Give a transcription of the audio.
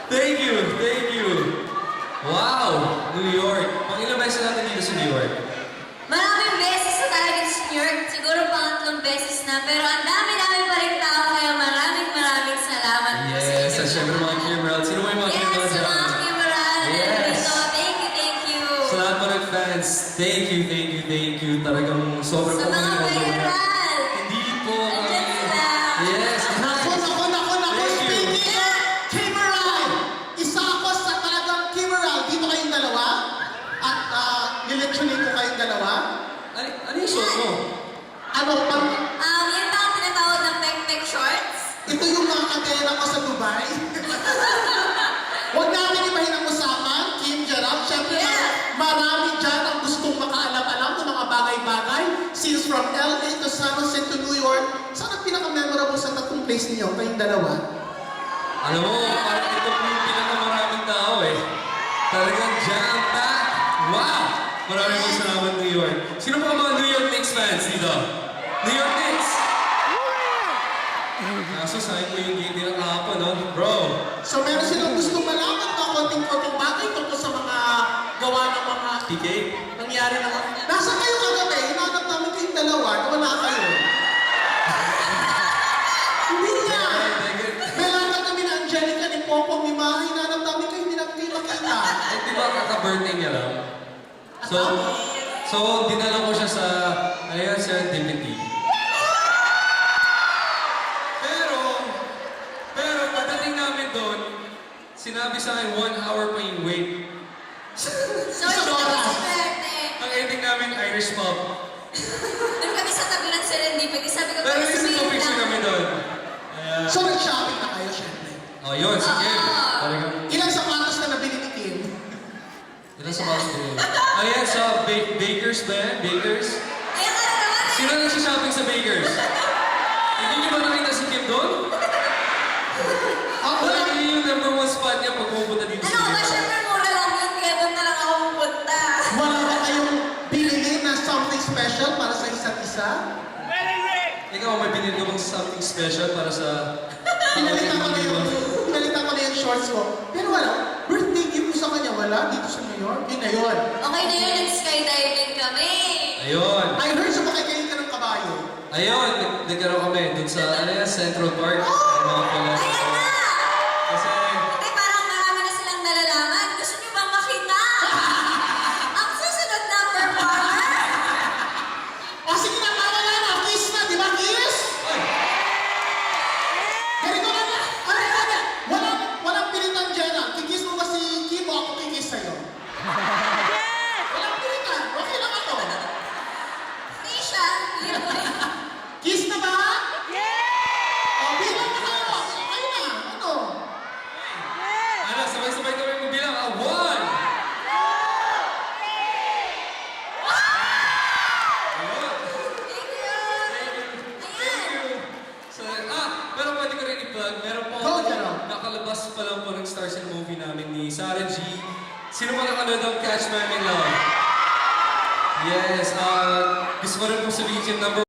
Thank you, thank you. Wow, New York. Pangilang beses natin dito sa New York? Maraming beses na tayo dito sa New York. Siguro pangatlong beses na. Pero ang dami-dami pa rin tao. Kaya maraming salamat po sa Yes, inyo. at syempre mga Kimmerald. Sino ba yung mga Kimmerald Yes, sa dyan? mga Kimmerald. Yes. Thank you. Sa lahat po ng fans, thank you. Talagang sobrang Sa po mga kayo. viral. Hindi po Andyan kami. sila. Yes. Nako, Thank you. speaking of Kimmeral, isa ako sa talagang Kimmeral. Dito kayong dalawa. At nilitsunin ko kayong dalawa. Ano yung suot mo? Ano pang, Yan ba ang tinatawag ng pek-pek shorts? ito yung mga kadena ko sa Dubai. Huwag natin ibahin ang usapan, Kim Jarab. Siyempre, Yeah. marami dyan ang gustong makaalam-alam ng mga bagay-bagay. Since from LA to San Jose to New York, saan ang pinaka-memorable sa tatlong place niyo, kayong dalawa? Alam mo, parang ito po yung pinakamaraming tao eh. Talagang jam-packed. Wow! Maraming salamat, New York. Sino po ang mga New York Knicks fans dito? New York Knicks! Kaso sa'yo po yung game nila kahapon, no? Bro! So meron silang gustong malaman na konting-konting bagay tungkol sa mga gawa ng mga PK? nangyari na. Nasa kayo kagabi, hinanap namin kayong dalawa, wala kayo. Hindi nga. Kailangan kami na Angelica ni Popong ni Maha, hinanap namin kayo, hindi namin kayo makita. Eh, di ba kaka-birthday niya lang? So, dinala ko siya sa, ano yan, serendipity. Pero, pagdating namin doon, sinabi sa akin, 1 hour pa yung wait. So, Isang hindi kami oras. swerte. Ang ending namin, Irish pub. Doon kami sa tabi ng serendipity. Sabi ko, Pero "Guys, isip ko sweet picture lang." kami doon. So nag-shopping na kayo, syempre. Oh, yun, sige. Ah. Talagang, Ilang sapatos na nabili ni Kim? ilan sa mga ko. Ayan, sa Bakers ba yan? Bakers? Ayan ka na naman eh. Sino nagsishopping sa Bakers? Hindi niyo ba nakita si Kim doon? Ako Talagang lang. yun yung number 1 spot niya pag pupunta dito Ano sa ba, Bakers. syempre mura lang yun. Kaya doon na lang ako pupunta. Wala ba kayong binili na something special para sa isa't isa? Ikaw, may binili ka bang something special para sa... Pinalitan ko na yung shorts ko. Pero wala, birthday gift ko sa kanya, wala dito sa New York. Yun na yun. Okay na yun, nag-skydiving kami. Ayun. I heard sumakay kayo ka ng kabayo. Ayun, nagkaroon kami dun sa, ano yan, Central Park. Yung mga pala. Ayan na! Kasi, Ate, parang marami na silang nalalaman. Gusto niyo bang makita? Ang susunod na performer? O sige na, mawala na. Kiss na, di ba? Kiss? Ganito na na. Walang pilitan dyan. Kikiss mo ba si Kim o ako kikiss sa'yo? Walang pilitan. Okay lang ako. Hindi siya. Libre. Kiss na ba? O, bilang na kayo. Okay na. Ano? ano, sabay-sabay kami magbilang. 1! Thank you. Ayan. So, pero pwede ko rin i-plug. Meron po Go, Jero. nakalabas pa lang po ng Stars in Movie namin ni Sarah G. Sino ba nakanood ng Catch Me in Love? Yes, gusto ko rin po sabihin yung number